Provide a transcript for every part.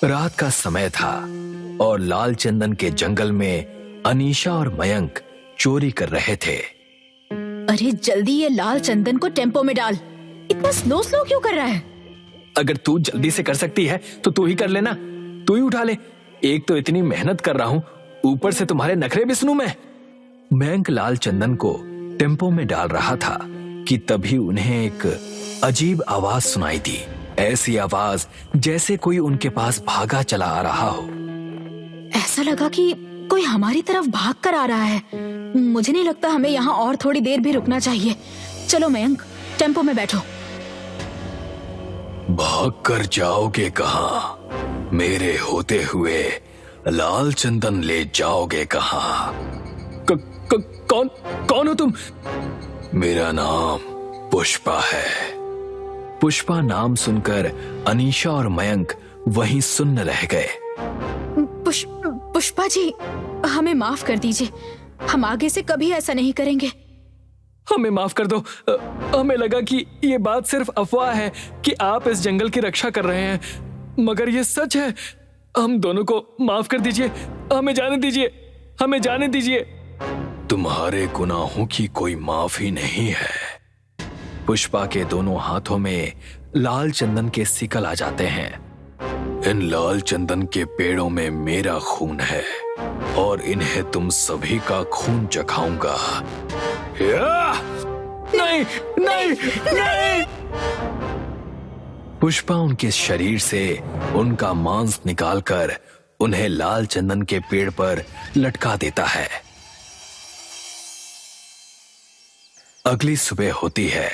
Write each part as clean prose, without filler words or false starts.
रात का समय था और लाल चंदन के जंगल में अनीशा और मयंक चोरी कर रहे थे। अरे जल्दी ये लाल चंदन को टेम्पो में डाल। इतना स्लो स्लो क्यों कर रहा है? अगर तू जल्दी से कर सकती है तो तू ही कर लेना, तू ही उठा ले। एक तो इतनी मेहनत कर रहा हूँ, ऊपर से तुम्हारे नखरे भी सुनूं मैं। मयंक लाल चंदन को टेम्पो में डाल रहा था कि तभी उन्हें एक अजीब आवाज सुनाई दी। ऐसी आवाज जैसे कोई उनके पास भागा चला आ रहा हो। ऐसा लगा कि कोई हमारी तरफ भाग कर आ रहा है। मुझे नहीं लगता हमें यहाँ और थोड़ी देर भी रुकना चाहिए। चलो मयंक, टेम्पो में बैठो। भाग कर जाओगे कहाँ? मेरे होते हुए लाल चंदन ले जाओगे कहाँ? कौन कौन हो तुम? मेरा नाम पुष्पा है। पुष्पा नाम सुनकर अनीशा और मयंक वहीं सुन्न रह गए। पुष्पा जी, हमें माफ कर दीजिए। हम आगे से कभी ऐसा नहीं करेंगे। हमें माफ कर दो। हमें लगा कि ये बात सिर्फ अफवाह है कि आप इस जंगल की रक्षा कर रहे हैं, मगर ये सच है। हम दोनों को माफ कर दीजिए। हमें जाने दीजिए, हमें जाने दीजिए। तुम्हारे गुनाहों की कोई माफी नहीं है। पुष्पा के दोनों हाथों में लाल चंदन के सिकल आ जाते हैं। इन लाल चंदन के पेड़ों में मेरा खून है और इन्हें तुम सभी का खून चखाऊंगा। नहीं नहीं नहीं। पुष्पा उनके शरीर से उनका मांस निकालकर उन्हें लाल चंदन के पेड़ पर लटका देता है। अगली सुबह होती है।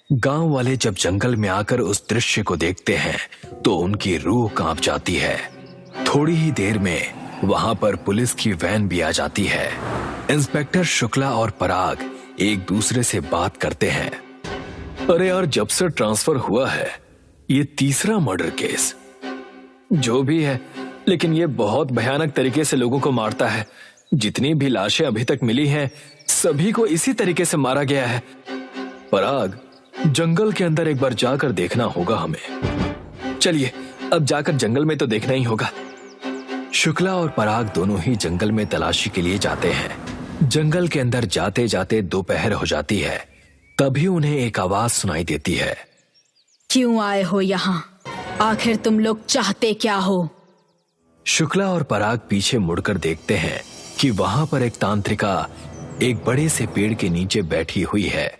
गांव वाले जब जंगल में आकर उस दृश्य को देखते हैं तो उनकी रूह कांप जाती है। थोड़ी ही देर में वहां पर पुलिस की वैन भी आ जाती है। इंस्पेक्टर शुक्ला और पराग एक दूसरे से बात करते हैं। अरे यार, जब से ट्रांसफर हुआ है ये तीसरा मर्डर केस। जो भी है, लेकिन ये बहुत भयानक तरीके से लोगों को मारता है। जितनी भी लाशें अभी तक मिली हैं सभी को इसी तरीके से मारा गया है। पराग, जंगल के अंदर एक बार जाकर देखना होगा हमें। चलिए, अब जाकर जंगल में तो देखना ही होगा। शुक्ला और पराग दोनों ही जंगल में तलाशी के लिए जाते हैं। जंगल के अंदर जाते जाते दोपहर हो जाती है। तभी उन्हें एक आवाज सुनाई देती है। क्यों आए हो यहाँ? आखिर तुम लोग चाहते क्या हो? शुक्ला और पराग पीछे मुड़कर देखते हैं कि वहां पर एक तांत्रिका एक बड़े से पेड़ के नीचे बैठी हुई है।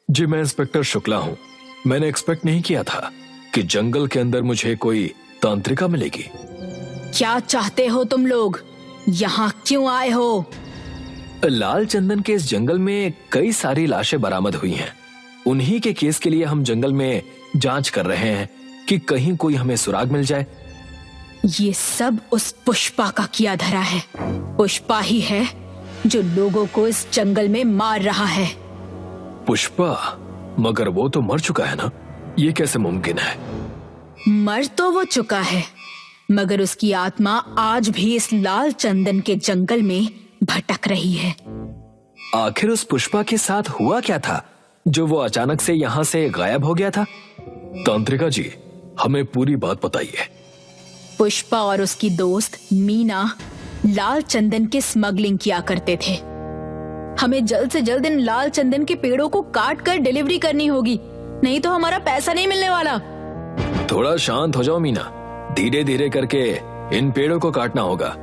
जी, मैं इंस्पेक्टर शुक्ला हूँ। मैंने एक्सपेक्ट नहीं किया था कि जंगल के अंदर मुझे कोई तांत्रिका मिलेगी। क्या चाहते हो तुम लोग? यहाँ क्यों आए हो? लाल चंदन के इस जंगल में कई सारी लाशें बरामद हुई हैं। उन्हीं के केस के लिए हम जंगल में जांच कर रहे हैं कि कहीं कोई हमें सुराग मिल जाए। ये सब उस पुष्पा का किया धरा है। पुष्पा ही है जो लोगों को इस जंगल में मार रहा है। पुष्पा? मगर वो तो मर चुका है ना, ये कैसे मुमकिन है? मर तो वो चुका है, मगर उसकी आत्मा आज भी इस लाल चंदन के जंगल में भटक रही है। आखिर उस पुष्पा के साथ हुआ क्या था जो वो अचानक से यहाँ से गायब हो गया था? तांत्रिका जी, हमें पूरी बात बताइए। पुष्पा और उसकी दोस्त मीना लाल चंदन की स्मगलिंग किया करते थे। हमें जल्द से जल्द इन लाल चंदन के पेड़ों को काट कर डिलीवरी करनी होगी, नहीं तो हमारा पैसा नहीं मिलने वाला। थोड़ा शांत हो जाओ मीना। धीरे धीरे करके इन पेड़ों को काटना होगा,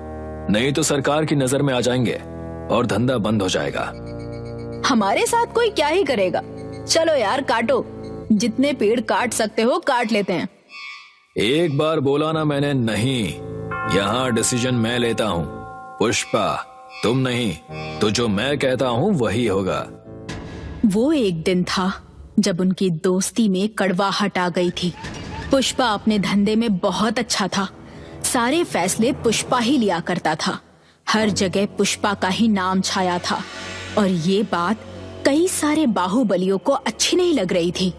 नहीं तो सरकार की नजर में आ जाएंगे और धंधा बंद हो जाएगा। हमारे साथ कोई क्या ही करेगा। चलो यार, काटो। जितने पेड़ काट सकते हो काट लेते हैं। एक बार बोला ना मैंने नहीं। यहाँ डिसीजन मैं लेता हूँ। पुष्पा, तुम नहीं, तो जो मैं कहता हूँ वही होगा। वो एक दिन था जब उनकी दोस्ती में कड़वाहट आ गई थी। पुष्पा अपने धंधे में बहुत अच्छा था। सारे फैसले पुष्पा ही लिया करता था। हर जगह पुष्पा का ही नाम छाया था और ये बात कई सारे बाहुबलियों को अच्छी नहीं लग रही थी।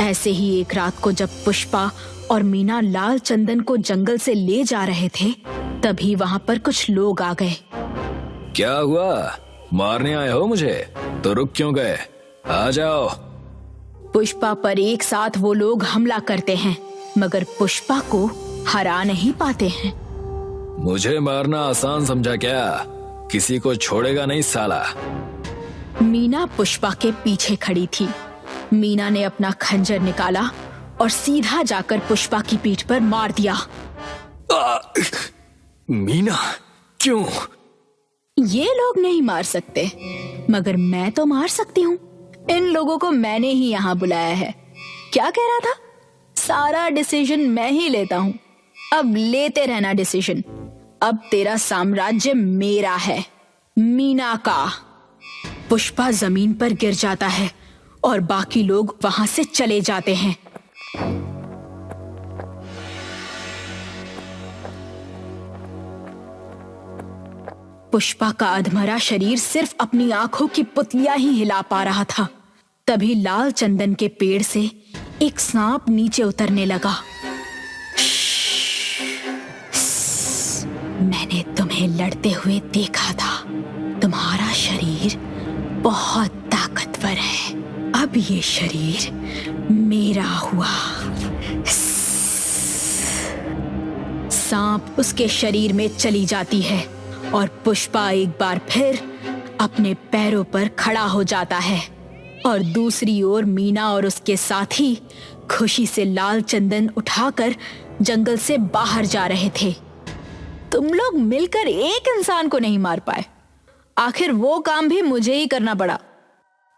ऐसे ही एक रात को जब पुष्पा और मीना लाल चंदन को जंगल से ले जा रहे थे, तभी वहां पर कुछ लोग आ गए। क्या हुआ? मारने आए हो मुझे? तो रुक क्यों गए? आ जाओ। पुष्पा पर एक साथ वो लोग हमला करते हैं, मगर पुष्पा को हरा नहीं पाते हैं। मुझे मारना आसान समझा क्या? किसी को छोड़ेगा नहीं साला। मीना पुष्पा के पीछे खड़ी थी। मीना ने अपना खंजर निकाला और सीधा जाकर पुष्पा की पीठ पर मार दिया। मीना, क्यों? ये लोग नहीं मार सकते, मगर मैं तो मार सकती हूँ। इन लोगों को मैंने ही यहाँ बुलाया है। क्या कह रहा था? सारा डिसीजन मैं ही लेता हूँ। अब लेते रहना डिसीजन। अब तेरा साम्राज्य मेरा है, मीना का। पुष्पा जमीन पर गिर जाता है और बाकी लोग वहां से चले जाते हैं। पुष्पा का अधमरा शरीर सिर्फ अपनी आंखों की पुतलियां ही हिला पा रहा था। तभी लाल चंदन के पेड़ से एक सांप नीचे उतरने लगा। मैंने तुम्हें लड़ते हुए देखा था। तुम्हारा शरीर बहुत ताकतवर है। अब ये शरीर मेरा हुआ। सांप उसके शरीर में चली जाती है और पुष्पा एक बार फिर अपने पैरों पर खड़ा हो जाता है। और दूसरी ओर मीना और उसके साथी खुशी से लाल चंदन उठाकर जंगल से बाहर जा रहे थे। तुम लोग मिलकर एक इंसान को नहीं मार पाए। आखिर वो काम भी मुझे ही करना पड़ा।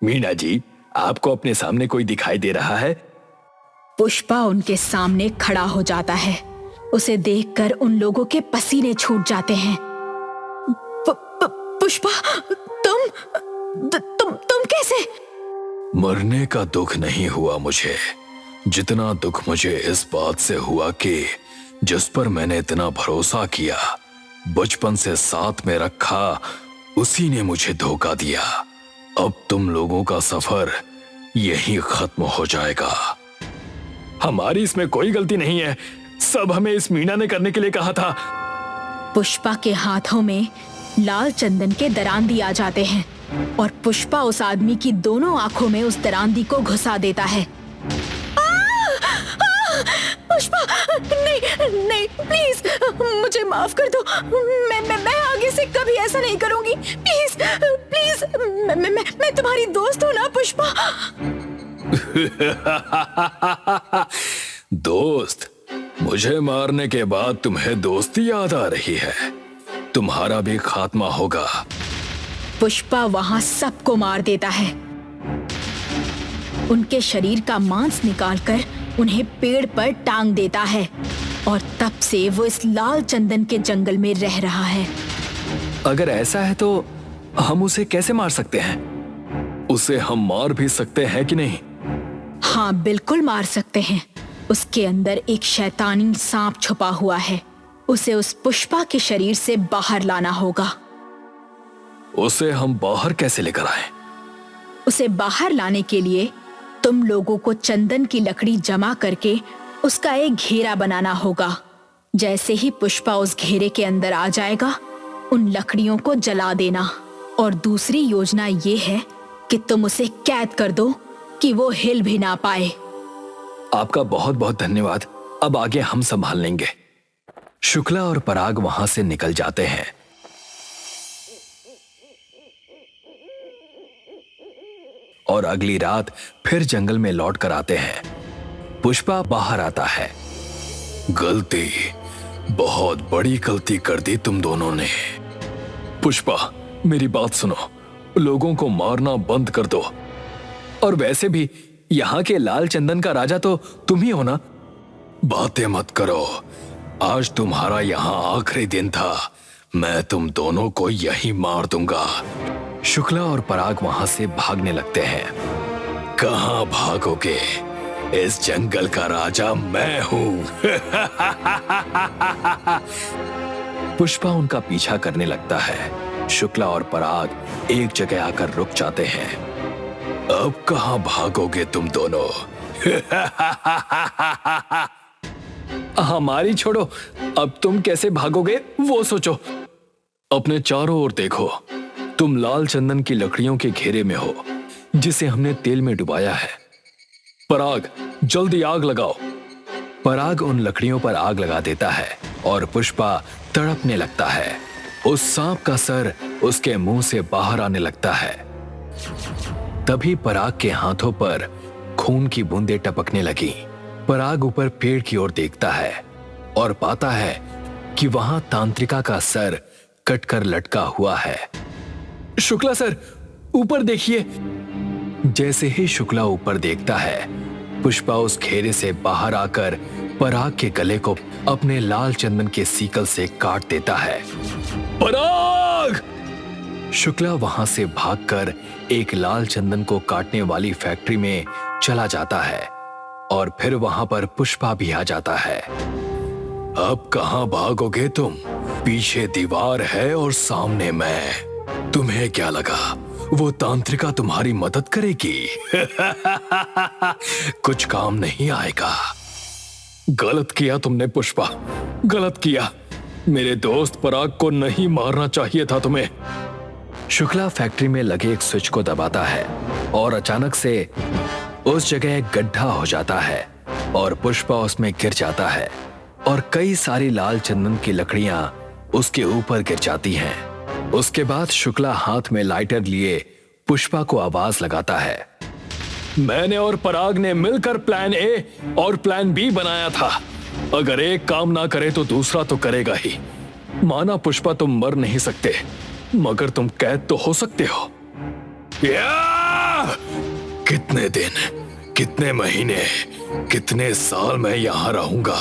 मीना जी, आपको अपने सामने कोई दिखाई दे रहा है? पुष्पा उनके सामने खड़ा हो जाता है। उसे देखकर उन लोगों के पसीने छूट जाते हैं। पुष्पा, तुम कैसे? मरने का दुख नहीं हुआ मुझे, जितना दुख मुझे इस बात से हुआ कि जिस पर मैंने इतना भरोसा किया, बचपन से साथ में रखा, उसी ने मुझे धोखा दिया। अब तुम लोगों का सफर यहीं खत्म हो जाएगा। हमारी इसमें कोई गलती नहीं है। सब हमें इस मीना ने करने के लिए कहा था। पुष्पा के हाथों में लाल चंदन के दरांदी आ जाते हैं और पुष्पा उस आदमी की दोनों आंखों में उस दरांदी को घुसा देता है। पुष्पा, नहीं, प्लीज मुझे माफ कर दो। मैं आगे से कभी ऐसा नहीं करूंगी। प्लीज, मैं तुम्हारी दोस्त हूँ ना पुष्पा। दोस्त? मुझे मारने के बाद तुम्हें दोस्ती याद आ रही है? तुम्हारा भी खात्मा होगा। पुष्पा वहां सबको मार देता है। उनके शरीर का मांस निकालकर उन्हें पेड़ पर टांग देता है और तब से वो इस लाल चंदन के जंगल में रह रहा है। अगर ऐसा है तो हम उसे कैसे मार सकते हैं? उसे हम मार भी सकते हैं कि नहीं? हाँ, बिल्कुल मार सकते हैं। उसके अंदर एक शैतानी सांप छुपा हुआ है। उसे उस पुष्पा के शरीर से बाहर लाना होगा। उसे हम बाहर कैसे लेकर आए? उसे बाहर लाने के लिए तुम लोगों को चंदन की लकड़ी जमा करके उसका एक घेरा बनाना होगा। जैसे ही पुष्पा उस घेरे के अंदर आ जाएगा, उन लकड़ियों को जला देना। और दूसरी योजना ये है कि तुम उसे कैद कर दो कि वो हिल भी ना पाए। आपका बहुत बहुत धन्यवाद। अब आगे हम संभाल लेंगे। शुक्ला और पराग वहां से निकल जाते हैं। और अगली रात फिर जंगल में लौट कर आते हैं। पुष्पा बाहर आता है। गलती, बहुत बड़ी गलती कर दी तुम दोनों ने। पुष्पा, मेरी बात सुनो। लोगों को मारना बंद कर दो। और वैसे भी यहाँ के लाल चंदन का राजा तो तुम ही हो ना। बातें मत करो। आज तुम्हारा यहाँ आखिरी दिन था। मैं तुम दोनों को यहीं मार दूंगा। शुक्ला और पराग वहां से भागने लगते हैं। कहाँ भागोगे? इस जंगल का राजा मैं हूं। पुष्पा उनका पीछा करने लगता है। शुक्ला और पराग एक जगह आकर रुक जाते हैं। अब कहाँ भागोगे तुम दोनों? हमारी छोड़ो, अब तुम कैसे भागोगे वो सोचो। अपने चारों ओर देखो। तुम लाल चंदन की लकड़ियों के घेरे में हो, जिसे हमने तेल में डुबाया है। पराग, जल्दी आग लगाओ। पराग उन लकड़ियों पर आग लगा देता है और पुष्पा तड़पने लगता है। उस सांप का सर उसके मुंह से बाहर आने लगता है। तभी पराग के हाथों पर खून की बूंदें टपकने लगी। पराग ऊपर पेड़ की ओर देखता है और पाता है कि वहां तांत्रिका का सर कटकर लटका हुआ है। शुक्ला सर, ऊपर देखिए। जैसे ही शुक्ला ऊपर देखता है, पुष्पा उस घेरे से बाहर आकर पराग के गले को अपने लाल चंदन के सीकल से काट देता है। पराग! शुक्ला वहां से भागकर एक लाल चंदन को काटने वाली फैक्ट्री में चला जाता है और फिर वहां पर पुष्पा भी आ जाता है। अब कहां भागोगे तुम? पीछे दीवार है और सामने मैं। तुम्हें क्या लगा वो तांत्रिका तुम्हारी मदद करेगी? कुछ काम नहीं आएगा। गलत किया तुमने पुष्पा, गलत किया। मेरे दोस्त पराग को नहीं मारना चाहिए था तुम्हें। शुक्ला फैक्ट्री में लगे एक स्विच को दबाता है और अचानक से उस जगह एक गड्ढा हो जाता है और पुष्पा उसमें गिर जाता है और कई सारी लाल चंदन की लकड़ियां उसके ऊपर गिर जाती हैं। उसके बाद शुक्ला हाथ में लाइटर लिए पुष्पा को आवाज लगाता है। मैंने और पराग ने मिलकर प्लान ए और प्लान बी बनाया था। अगर एक काम ना करे तो दूसरा तो करेगा ही। माना पुष्पा, तुम मर नहीं सकते, मगर तुम कैद तो हो सकते हो। कितने दिन, कितने महीने, कितने साल मैं यहाँ रहूंगा?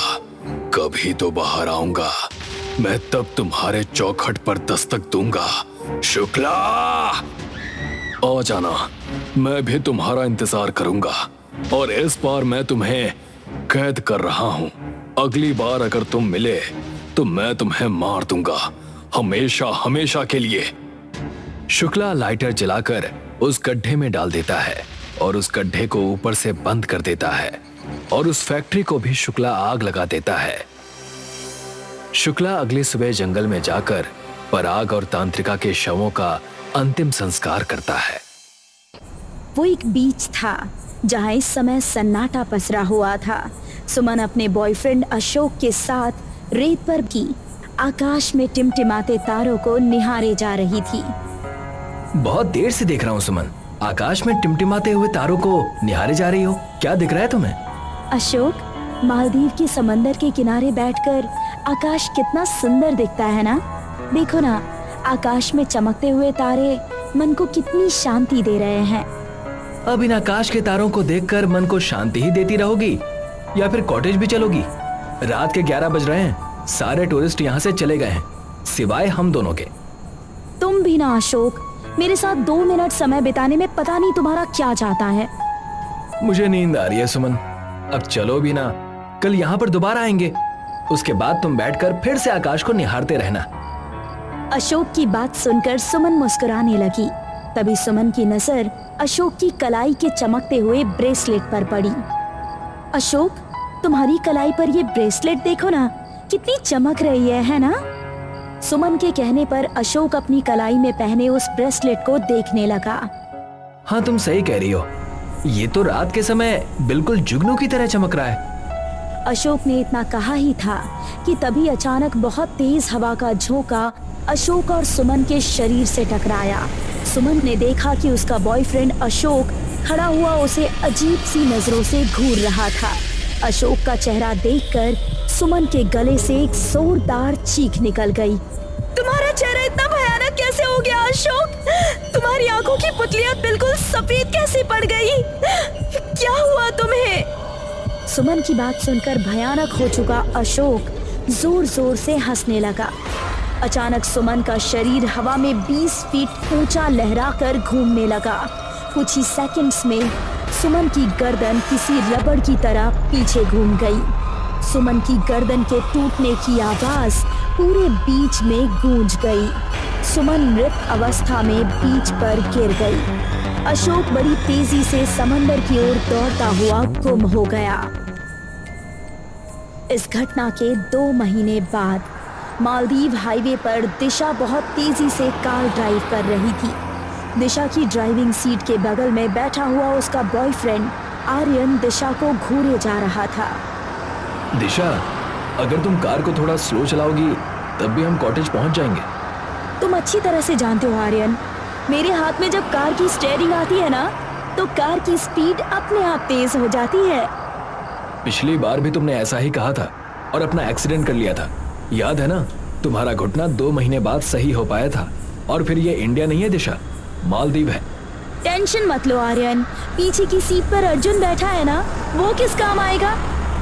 कभी तो बाहर आऊंगा। मैं तब तुम्हारे चौखट पर दस्तक दूंगा। शुक्ला, आ जाना। मैं भी तुम्हारा इंतजार करूंगा और इस बार मैं तुम्हें कैद कर रहा हूं। अगली बार अगर तुम मिले तो मैं तुम्हें मार दूंगा, हमेशा हमेशा के लिए। शुक्ला लाइटर जलाकर उस गड्ढे में डाल देता है और उस गड्ढे को ऊपर से बंद कर देता है और उस फैक्ट्री को भी शुक्ला आग लगा देता है। शुक्ला अगली सुबह जंगल में जाकर पराग और तांत्रिका के शवों का अंतिम संस्कार करता है। वो एक बीच था जहाँ इस समय सन्नाटा पसरा हुआ था। सुमन अपने बॉयफ्रेंड अशोक के साथ रेत पर की आकाश में टिमटिमाते तारों को निहारे जा रही थी। बहुत देर से देख रहा हूँ सुमन, आकाश में टिमटिमाते हुए तारों को निहारे जा रही हो। क्या दिख रहा है तुम्हें? अशोक, मालदीव के समंदर के किनारे बैठकर आकाश कितना सुंदर दिखता है ना। देखो ना, आकाश में चमकते हुए तारे मन को कितनी शांति दे रहे हैं। अब इन आकाश के तारों को देखकर मन को शांति ही देती रहोगी या फिर कॉटेज भी चलोगी? रात के 11 बज रहे हैं, सारे टूरिस्ट यहाँ से चले गए हैं सिवाय हम दोनों के। तुम भी ना अशोक, मेरे साथ 2 मिनट समय बिताने में पता नहीं तुम्हारा क्या चाहता है। मुझे नींद आ रही है सुमन, अब चलो भी ना। कल यहाँ पर दोबारा आएंगे, उसके बाद तुम बैठकर फिर से आकाश को निहारते रहना। अशोक की बात सुनकर सुमन मुस्कुराने लगी। तभी सुमन की नजर अशोक की कलाई के चमकते हुए ब्रेसलेट पर पड़ी। अशोक, तुम्हारी कलाई पर ये ब्रेसलेट देखो ना, कितनी चमक रही है ना? सुमन के कहने पर अशोक अपनी कलाई में पहने उस ब्रेसलेट को देखने लगा। हाँ, तुम सही कह रही हो, ये तो रात के समय बिल्कुल जुगनू की तरह चमक रहा है। अशोक ने इतना कहा ही था कि तभी अचानक बहुत तेज हवा का झोंका अशोक और सुमन के शरीर से टकराया। सुमन ने देखा कि उसका बॉयफ्रेंड अशोक खड़ा हुआ उसे अजीब सी नजरों से घूर रहा था। अशोक का चेहरा देखकर सुमन के गले से एक जोरदार चीख निकल गई। तुम्हारा चेहरा इतना भयानक कैसे हो गया अशोक? तुम्हारी आंखों की पुतलियां बिल्कुल सफेद कैसे पड़ गई? क्या हुआ तुम्हें? सुमन की बात सुनकर भयानक हो चुका अशोक जोर जोर से हंसने लगा। अचानक सुमन का शरीर हवा में 20 फीट ऊंचा लहराकर घूमने लगा। कुछ ही सेकंड्स में सुमन की गर्दन किसी रबड़ की तरह पीछे घूम गई। सुमन की गर्दन के टूटने की आवाज पूरे बीच में गूंज गई। सुमन मृत अवस्था में बीच पर गिर गई। अशोक बड़ी तेजी से समंदर की ओर दौड़ता हुआ गुम हो गया। इस घटना के 2 महीने बाद मालदीव हाईवे पर दिशा बहुत तेजी से कार ड्राइव कर रही थी। दिशा की ड्राइविंग सीट के बगल में बैठा हुआ उसका बॉयफ्रेंड आर्यन दिशा को घूरे जा रहा था। दिशा, अगर तुम कार को थोड़ा स्लो चलाओगी तब भी हम कॉटेज पहुंच जाएंगे। तुम अच्छी तरह से जानते हो आर्यन, मेरे हाथ में जब कार की स्टीयरिंग आती है ना, तो कार की स्पीड अपने आप तेज हो जाती है। पिछली बार भी तुमने ऐसा ही कहा था और अपना एक्सीडेंट कर लिया था, याद है ना? तुम्हारा घुटना 2 महीने बाद सही हो पाया था। और फिर ये इंडिया नहीं है दिशा, मालदीव है। टेंशन मत लो आर्यन, पीछे की सीट पर अर्जुन बैठा है ना, वो किस काम आएगा?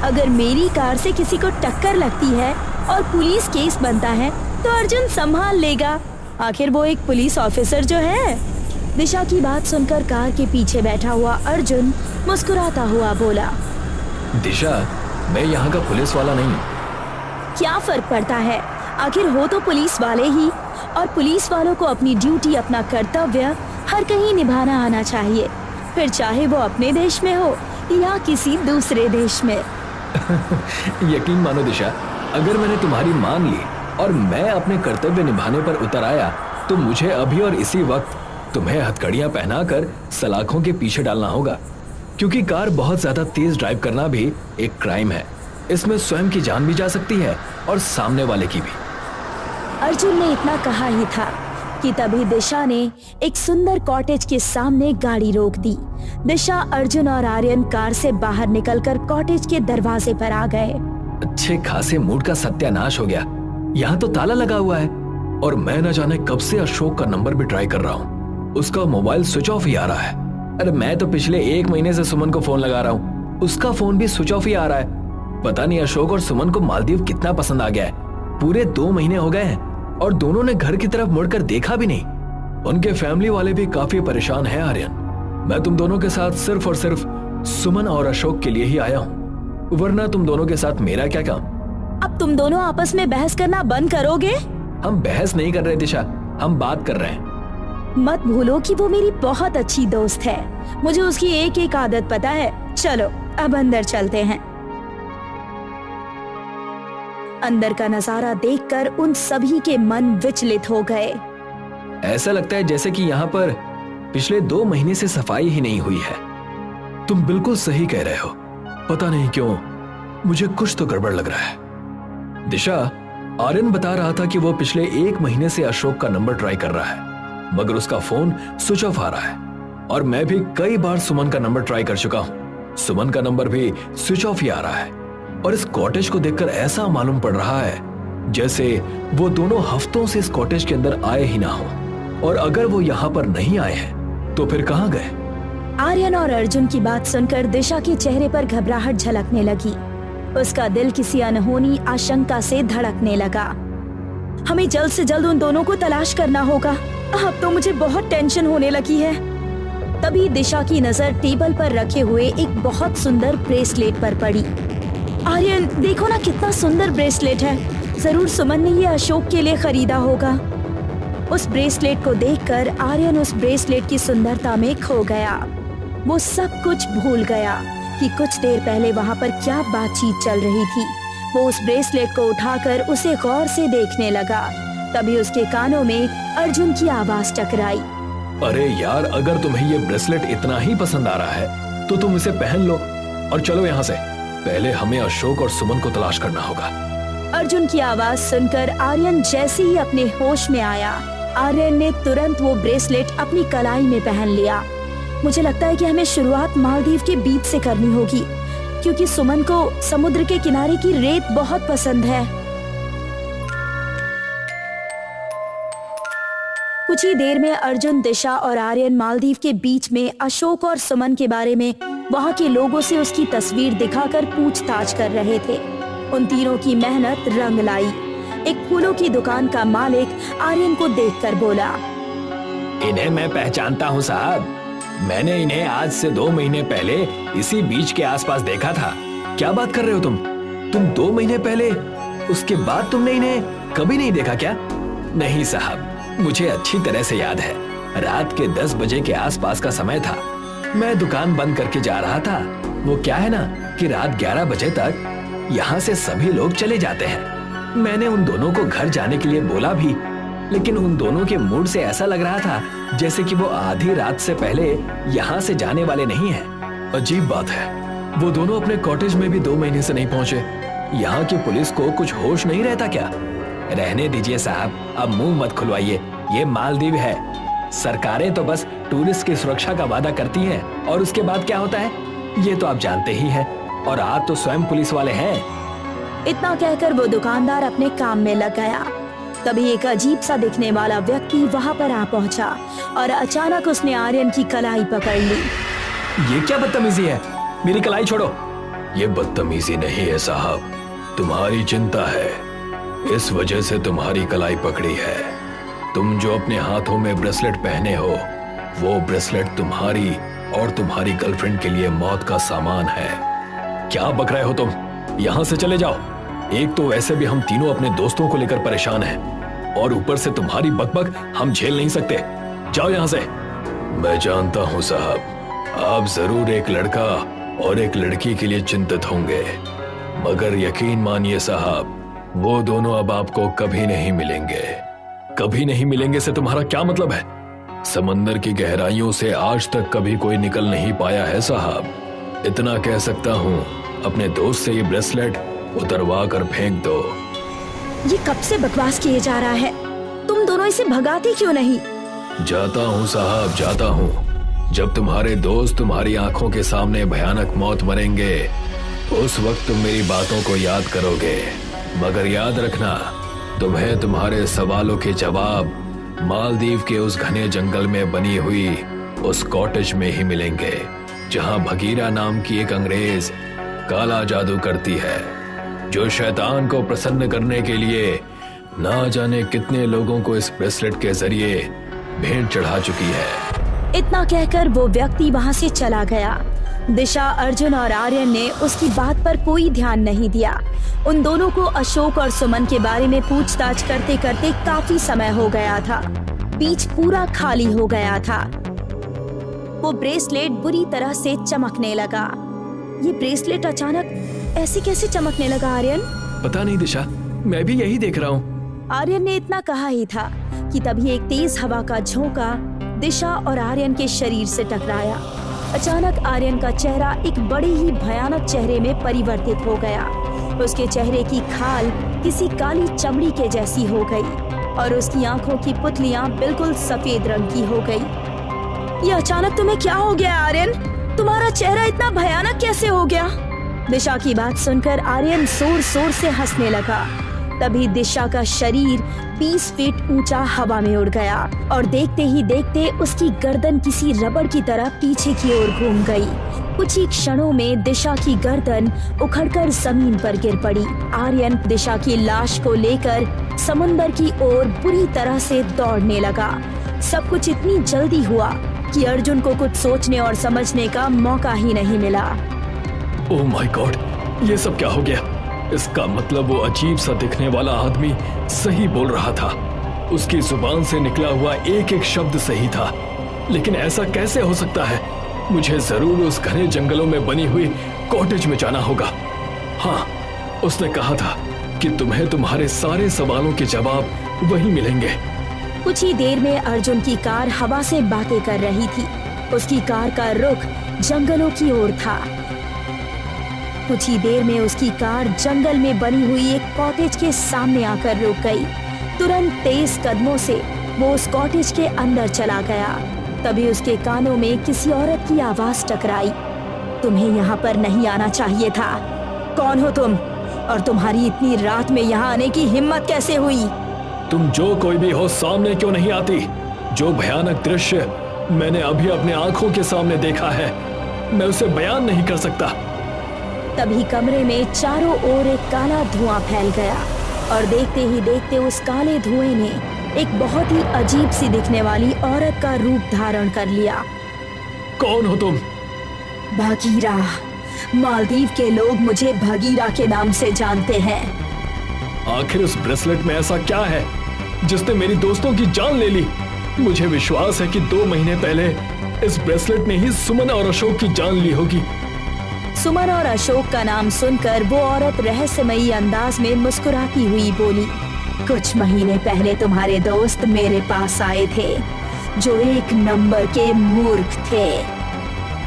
अगर मेरी कार से किसी को टक्कर लगती है और पुलिस केस बनता है तो अर्जुन संभाल लेगा, आखिर वो एक पुलिस ऑफिसर जो है। दिशा की बात सुनकर कार के पीछे बैठा हुआ अर्जुन मुस्कुराता हुआ बोला, दिशा, मैं यहाँ का पुलिस वाला नहीं हूँ। क्या फर्क पड़ता है, आखिर हो तो पुलिस वाले ही, और पुलिस वालों को अपनी ड्यूटी, अपना कर्तव्य हर कहीं निभाना आना चाहिए, फिर चाहे वो अपने देश में हो या किसी दूसरे देश में। यकीन मानो दिशा, अगर मैंने तुम्हारी मान ली और मैं अपने कर्तव्य निभाने पर उतर आया तो मुझे अभी और इसी वक्त तुम्हें हथकड़ियां पहनाकर सलाखों के पीछे डालना होगा, क्योंकि कार बहुत ज्यादा तेज ड्राइव करना भी एक क्राइम है। इसमें स्वयं की जान भी जा सकती है और सामने वाले की भी। अर्जुन ने इतना कहा ही था कि तभी दिशा ने एक सुंदर कॉटेज के सामने गाड़ी रोक दी। दिशा, अर्जुन और आर्यन कार से बाहर निकलकर कॉटेज के दरवाजे पर आ गए। अच्छे खासे मूड का सत्यानाश हो गया। यहाँ तो ताला लगा हुआ है और मैं न जाने कब से अशोक का नंबर भी ट्राई कर रहा हूँ, उसका मोबाइल स्विच ऑफ ही आ रहा है। अरे मैं तो पिछले 1 महीने से सुमन को फोन लगा रहा हूँ, उसका फोन भी स्विच ऑफ ही आ रहा है। पता नहीं अशोक और सुमन को मालदीव कितना पसंद आ गया है। पूरे 2 महीने हो गए हैं और दोनों ने घर की तरफ मुड़कर देखा भी नहीं। उनके फैमिली वाले भी काफी परेशान हैं आर्यन। मैं तुम दोनों के साथ सिर्फ और सिर्फ सुमन और अशोक के लिए ही आया हूँ, वरना तुम दोनों के साथ मेरा क्या काम। अब तुम दोनों आपस में बहस करना बंद करोगे? हम बहस नहीं कर रहे दिशा, हम बात कर रहे हैं। मत भूलो कि वो मेरी बहुत अच्छी दोस्त है, मुझे उसकी एक एक आदत पता है। चलो अब अंदर चलते हैं। अंदर का नजारा देखकर उन सभी के मन विचलित हो गए। ऐसा लगता है जैसे कि यहाँ पर पिछले 2 महीने से सफाई ही नहीं हुई है। तुम बिल्कुल सही कह रहे हो, पता नहीं क्यों मुझे कुछ तो गड़बड़ लग रहा है। दिशा, आर्यन बता रहा था कि वो पिछले 1 महीने से अशोक का नंबर ट्राई कर रहा है, मगर उसका फोन स्विच ऑफ आ रहा है। और मैं भी कई बार सुमन का नंबर ट्राई कर चुका हूँ, सुमन का नंबर भी स्विच ऑफ ही आ रहा है। और इस कॉटेज को देखकर ऐसा मालूम पड़ रहा है जैसे वो दोनों हफ्तों से इस कॉटेज के अंदर आए ही ना हो। और अगर वो यहाँ पर नहीं आए हैं तो फिर कहाँ गए? आर्यन और अर्जुन की बात सुनकर दिशा के चेहरे पर घबराहट झलकने लगी। उसका दिल किसी अनहोनी आशंका से धड़कने लगा। हमें जल्द से जल्द उन दोनों को तलाश करना होगा, अब तो मुझे बहुत टेंशन होने लगी है। तभी दिशा की नजर टेबल पर रखे हुए एक बहुत सुंदर ब्रेसलेट पर पड़ी। आर्यन, देखो ना कितना सुंदर ब्रेसलेट है, जरूर सुमन ने ये अशोक के लिए खरीदा होगा। उस ब्रेसलेट को देखकर आर्यन उस ब्रेसलेट की सुंदरता में खो गया। वो सब कुछ भूल गया कि कुछ देर पहले वहाँ पर क्या बातचीत चल रही थी। वो उस ब्रेसलेट को उठाकर उसे गौर से देखने लगा। तभी उसके कानों में अर्जुन की आवाज टकराई। अरे यार, अगर तुम्हें ये ब्रेसलेट इतना ही पसंद आ रहा है तो तुम इसे पहन लो और चलो यहाँ से। पहले हमें अशोक और सुमन को तलाश करना होगा। अर्जुन की आवाज सुनकर आर्यन जैसे ही अपने होश में आया, आर्यन ने तुरंत वो ब्रेसलेट अपनी कलाई में पहन लिया। मुझे लगता है कि हमें शुरुआत मालदीव के बीच से करनी होगी, क्योंकि सुमन को समुद्र के किनारे की रेत बहुत पसंद है। कुछ ही देर में अर्जुन, दिशा और आर्यन मालदीव के बीच में अशोक और सुमन के बारे में वहाँ के लोगों से उसकी तस्वीर दिखाकर पूछताछ कर रहे थे। उन तीनों की मेहनत रंग लाई। एक फूलों की दुकान का मालिक आर्यन को देखकर बोला, इन्हें मैं पहचानता हूँ साहब, मैंने इन्हें आज से 2 महीने पहले इसी बीच के आसपास देखा था। क्या बात कर रहे हो तुम 2 महीने पहले? उसके बाद तुमने इन्हें कभी नहीं देखा क्या? नहीं साहब, मुझे अच्छी तरह से याद है। रात के 10 बजे के आसपास का समय था। मैं दुकान बंद करके जा रहा था। वो क्या है ना कि रात 11 बजे तक यहाँ से सभी लोग चले जाते हैं। मैंने उन दोनों को घर जाने के लिए बोला भी, लेकिन उन दोनों के मूड से ऐसा लग रहा था जैसे कि वो आधी रात से पहले यहाँ से जाने वाले नहीं हैं। अजीब बात है, वो दोनों अपने कॉटेज में भी 2 महीने से नहीं पहुंचे यहाँ की पुलिस को कुछ होश नहीं रहता क्या? रहने दीजिए साहब, अब मुंह मत खुलवाइए। ये मालदीव है। सरकारें तो बस टूरिस्ट की सुरक्षा का वादा करती हैं और उसके बाद क्या होता है ये तो आप जानते ही हैं। और आप तो स्वयं पुलिस वाले हैं। इतना कहकर वो दुकानदार अपने काम में लग गया। तभी एक अजीब सा दिखने वाला व्यक्ति वहाँ पर आ पहुँचा और अचानक उसने आर्यन की कलाई पकड़ ली। ये क्या बदतमीजी है? मेरी कलाई छोड़ो। ये बदतमीजी नहीं है साहब, तुम्हारी चिंता है, इस वजह से तुम्हारी कलाई पकड़ी है। तुम जो अपने हाथों में ब्रेसलेट पहने हो, वो ब्रेसलेट तुम्हारी और तुम्हारी गर्लफ्रेंड के लिए मौत का सामान है। क्या बक रहे हो तुम? यहाँ से चले जाओ। एक तो वैसे भी हम तीनों अपने दोस्तों को लेकर परेशान हैं और ऊपर से तुम्हारी बकबक हम झेल नहीं सकते। जाओ यहाँ से। मैं जानता हूँ साहब, आप जरूर एक लड़का और एक लड़की के लिए चिंतित होंगे, मगर यकीन मानिए साहब, वो दोनों अब आपको कभी नहीं मिलेंगे। कभी नहीं मिलेंगे से तुम्हारा क्या मतलब है? समंदर की गहराइयों से आज तक कभी कोई निकल नहीं पाया है साहब। इतना कह सकता हूँ, अपने दोस्त से ये ब्रेसलेट उतरवा कर फेंक दो। ये कब से बकवास किए जा रहा है? तुम दोनों इसे भगाते क्यों नहीं? जाता हूँ साहब, जाता हूँ। जब तुम्हारे दोस्त तुम्हारी आंखों के सामने भयानक मौत मरेंगे, उस वक्त तुम मेरी बातों को याद करोगे। मगर याद रखना, तुम्हें तुम्हारे सवालों के जवाब मालदीव के उस घने जंगल में बनी हुई उस कॉटेज में ही मिलेंगे, जहां भगीरा नाम की एक अंग्रेज काला जादू करती है, जो शैतान को प्रसन्न करने के लिए ना जाने कितने लोगों को इस ब्रेसलेट के जरिए भेंट चढ़ा चुकी है। इतना कहकर वो व्यक्ति वहाँ से चला गया। दिशा, अर्जुन और आर्यन ने उसकी बात पर कोई ध्यान नहीं दिया। उन दोनों को अशोक और सुमन के बारे में पूछताछ करते करते काफी समय हो गया था। बीच पूरा खाली हो गया था। वो ब्रेसलेट बुरी तरह से चमकने लगा। ये ब्रेसलेट अचानक ऐसे कैसे चमकने लगा आर्यन? पता नहीं दिशा, मैं भी यही देख रहा हूँ। आर्यन ने इतना कहा ही था कि तभी एक तेज हवा का झोंका दिशा और आर्यन के शरीर से टकराया। अचानक आर्यन का चेहरा एक बड़े ही भयानक चेहरे में परिवर्तित हो गया। उसके चेहरे की खाल किसी काली चमड़ी के जैसी हो गई और उसकी आंखों की पुतलियां बिल्कुल सफेद रंग की हो गई। ये अचानक तुम्हें क्या हो गया आर्यन? तुम्हारा चेहरा इतना भयानक कैसे हो गया? दिशा की बात सुनकर आर्यन जोर जोर से हंसने लगा। तभी दिशा का शरीर 20 फीट ऊंचा हवा में उड़ गया और देखते ही देखते उसकी गर्दन किसी रबड़ की तरह पीछे की ओर घूम गई। कुछ ही क्षणों में दिशा की गर्दन उखड़कर जमीन पर गिर पड़ी। आर्यन दिशा की लाश को लेकर समुंदर की ओर बुरी तरह से दौड़ने लगा। सब कुछ इतनी जल्दी हुआ कि अर्जुन को कुछ सोचने और समझने का मौका ही नहीं मिला। ओह माय गॉड, ये सब क्या हो गया? इसका मतलब वो अजीब सा दिखने वाला आदमी सही बोल रहा था। उसकी जुबान से निकला हुआ एक एक शब्द सही था। लेकिन ऐसा कैसे हो सकता है? मुझे जरूर उस घने जंगलों में बनी हुई कॉटेज में जाना होगा। हाँ, उसने कहा था कि तुम्हें तुम्हारे सारे सवालों के जवाब वहीं मिलेंगे। कुछ ही देर में अर्जुन की कार हवा से बातें कर रही थी। उसकी कार का रुख जंगलों की ओर था। कुछ ही देर में उसकी कार जंगल में बनी हुई एक कॉटेज के सामने आकर रुक गई। तुरंत तेज कदमों से वो उस कॉटेज के अंदर चला गया। तभी उसके कानों में किसी औरत की आवाज टकराई। तुम्हें यहाँ पर नहीं आना चाहिए था। कौन हो तुम? और तुम्हारी इतनी रात में यहाँ आने की हिम्मत कैसे हुई? तुम जो कोई भी हो, सामने क्यों नहीं आती? जो भयानक दृश्य मैंने अभी अपने आंखों के सामने देखा है, मैं उसे बयान नहीं कर सकता। तभी कमरे में चारों ओर एक काला धुआं फैल गया और देखते ही देखते उस काले धुएं ने एक बहुत ही अजीब सी दिखने वाली औरत का रूप धारण कर लिया। कौन हो तुम? भगीरा। मालदीव के लोग मुझे भगीरा के नाम से जानते हैं। आखिर उस ब्रेसलेट में ऐसा क्या है जिसने मेरी दोस्तों की जान ले ली? मुझे विश्वास है कि 2 महीने पहले इस ब्रेसलेट ने ही सुमन और अशोक की जान ली होगी। सुमन और अशोक का नाम सुनकर वो औरत रहस्यमयी अंदाज में मुस्कुराती हुई बोली, कुछ महीने पहले तुम्हारे दोस्त मेरे पास आए थे, जो 1 नंबर के मूर्ख थे।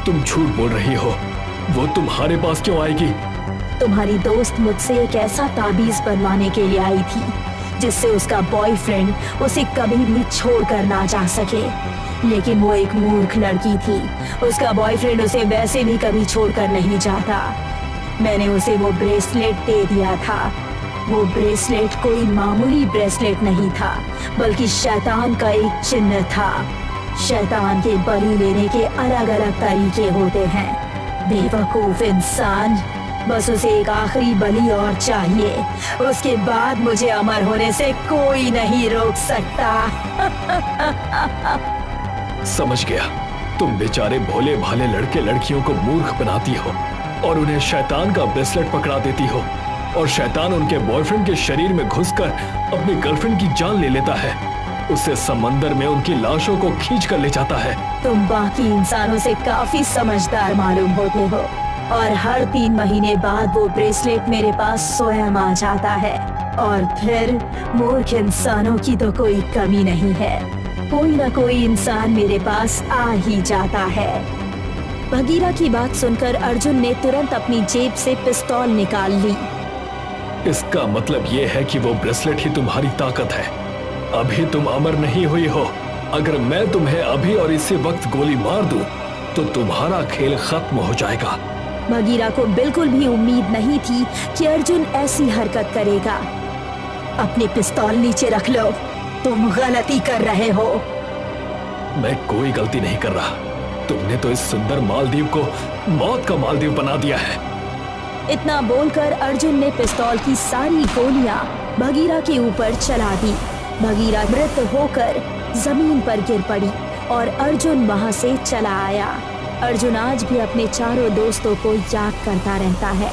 तुम झूठ बोल रही हो। वो तुम्हारे पास क्यों आएगी? तुम्हारी दोस्त मुझसे एक ऐसा ताबीज बनवाने के लिए आई थी जिससे उसका बॉयफ्रेंड उसे कभी भी छोड़कर ना जा सके, लेकिन वो एक मूर्ख लड़की थी। उसका बॉयफ्रेंड उसे वैसे भी कभी छोड़कर नहीं जाता। मैंने उसे वो ब्रेसलेट दे दिया था। वो ब्रेसलेट कोई मामूली ब्रेसलेट नहीं था, बल्कि शैतान का एक चिन्ह था। शैतान के बलि लेने के अलग अलग तरीके होते हैं। बेवकूफ इंसान, बस उसे एक आखिरी बलि और चाहिए, उसके बाद मुझे अमर होने से कोई नहीं रोक सकता। समझ गया, तुम बेचारे भोले भाले लड़के लड़कियों को मूर्ख बनाती हो और उन्हें शैतान का ब्रेसलेट पकड़ा देती हो, और शैतान उनके बॉयफ्रेंड के शरीर में घुसकर अपनी गर्लफ्रेंड की जान ले लेता है। उसे समंदर में उनकी लाशों को खींच कर ले जाता है। तुम बाकी इंसानों से काफी समझदार मालूम होते हो, और हर 3 महीने बाद वो ब्रेसलेट मेरे पास स्वयं आ जाता है। और फिर मूर्ख इंसानों की तो कोई कमी नहीं है, कोई ना कोई इंसान मेरे पास आ ही जाता है। बगीरा की बात सुनकर अर्जुन ने तुरंत अपनी जेब से पिस्तौल निकाल ली। इसका मतलब ये है कि वो ब्रेसलेट ही तुम्हारी ताकत है। अभी तुम अमर नहीं हुई हो। अगर मैं तुम्हें अभी और इसी वक्त गोली मार दूं, तो तुम्हारा खेल खत्म हो जाएगा। बगीरा को बिल्कुल भी उम्मीद नहीं थी कि अर्जुन ऐसी हरकत करेगा। अपनी पिस्तौल नीचे रख लो, तुम गलती कर रहे हो। मैं कोई गलती नहीं कर रहा। तुमने तो इस सुंदर मालदीव को मौत का मालदीव बना दिया है। इतना बोलकर अर्जुन ने पिस्तौल की सारी गोलियां बगीरा के ऊपर चला दी। बगीरा मृत होकर जमीन पर गिर पड़ी और अर्जुन वहां से चला आया। अर्जुन आज भी अपने चारों दोस्तों को याद करता रहता है।